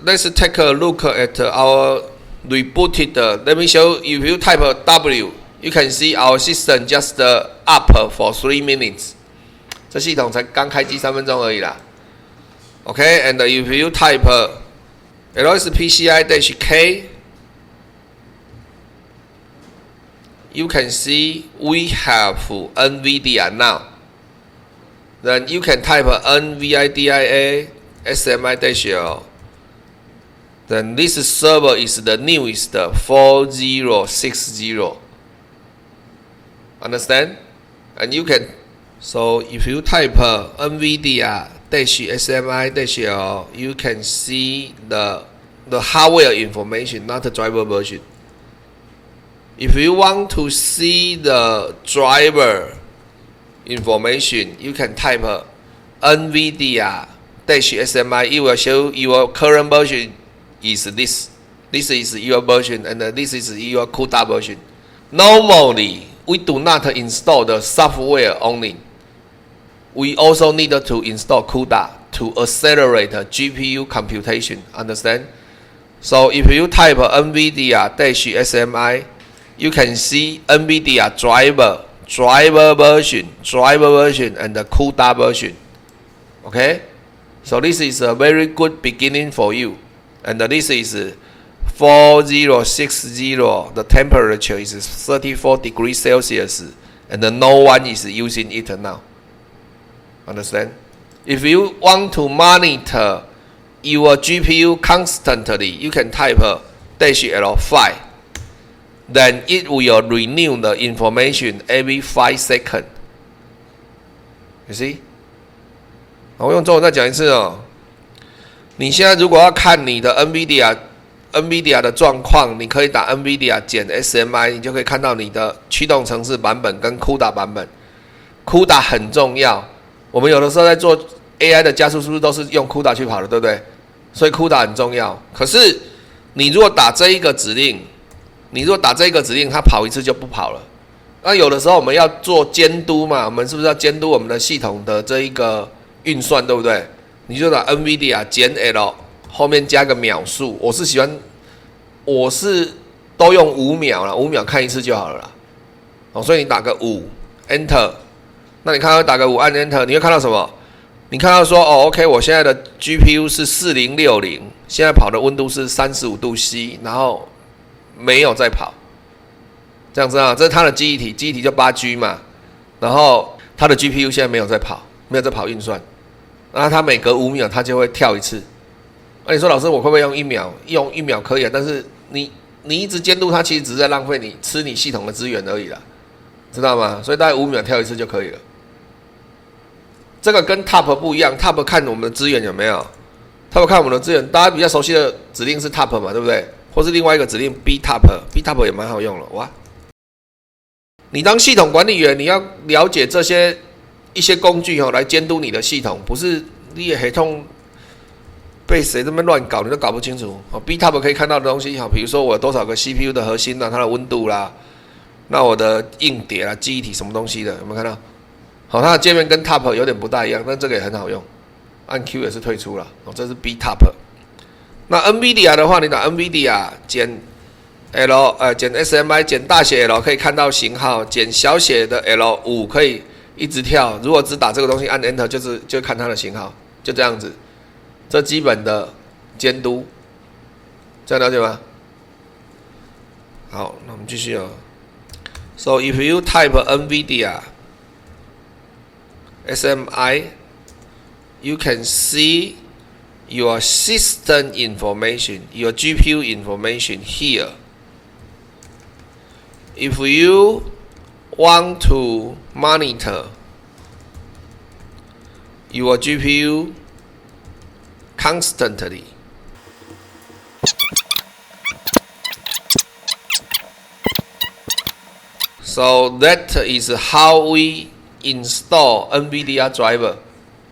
let's take a look at our rebooted. Let me show you. If you type W, you can see our system just up for 3 minutes. 这系统才刚开机3分钟而已啦。Okay, and if you type LSPCI-K, you can see we have NVIDIA now. Then you can type NVIDIA SMI-L. Then this server is the newest 4060. Understand? And you can, so if you type NVIDIA-SMI-L, you can see the hardware information, not the driver version. If you want to see the driver information, you can type NVIDIA-SMI. It will show your current version is this. This is your version, and this is your CUDA version. Normally, we do not install the software only. We also need to install CUDA to accelerate GPU computation. Understand? So if you type NVIDIA-SMI, you can see NVIDIA driver version, and the CUDA version. Okay? So this is a very good beginning for you. And this is 4060. The temperature is 34 degrees Celsius. And no one is using it now. Understand? If you want to monitor your GPU constantly, you can type -L5. Then it will renew the information every 5 seconds. You see? 我用中文再讲一次哦。你现在如果要看你的 NVIDIA 的状况，你可以打 NVIDIA 减 SMI， 你就可以看到你的驱动程式版本跟 CUDA 版本。CUDA 很重要，我们有的时候在做 AI 的加速，是不是都是用 CUDA 去跑的，对不对？所以 CUDA 很重要。可是你如果打这一个指令，它跑一次就不跑了。那有的时候我们要做监督嘛，我们是不是要监督我们的系统的这一个运算，对不对？你就打 NVIDIA 减 L 后面加个秒数，我是都用5秒啦，5秒看一次就好了啦。所以你打个5 Enter， 那你看到打个5按 Enter， 你会看到什么？你看到说OK， 我现在的 GPU 是4060，现在跑的温度是35度C， 然后没有在跑，这样子啊，这是它的记忆体就 8G 嘛，然后它的 GPU 现在没有在跑运算。那它每隔5秒它就会跳一次。那你说老师，我会不会用1秒？用1秒可以啊，但是你一直监督它，其实只是在浪费你系统的资源而已啦，知道吗？所以大概5秒跳一次就可以了。这个跟 Top 不一样 ，Top 看我们的资源有没有 ，Top 看我们的资源，大家比较熟悉的指令是 Top 嘛，对不对？或是另外一个指令 B-Top 也蛮好用了哇。你当系统管理员，你要了解这些一些工具来监督你的系统，不是你的系统被谁这么乱搞，你都搞不清楚。B-Top 可以看到的东西，比如说我有多少个 CPU 的核心啦，它的温度啦，那我的硬碟啦、记忆体什么东西的，有没有看到？好，它的界面跟 Top 有点不大一样，但这个也很好用。按 Q 也是退出了，这是 B-Top。那 NVIDIA 的话，你打 NVIDIA 减 L 减 SMI 减大写 L 可以看到型号，减小写的 L5 可以一直跳。如果只打这个东西按 Enter 就看它的型号，就这样子。这基本的监督，这样了解吗？好，那我们继续哦。So if you type NVIDIA SMI, you can see your system information, your GPU information here. If you want to monitor your GPU constantly, so that is how we install NVIDIA driver.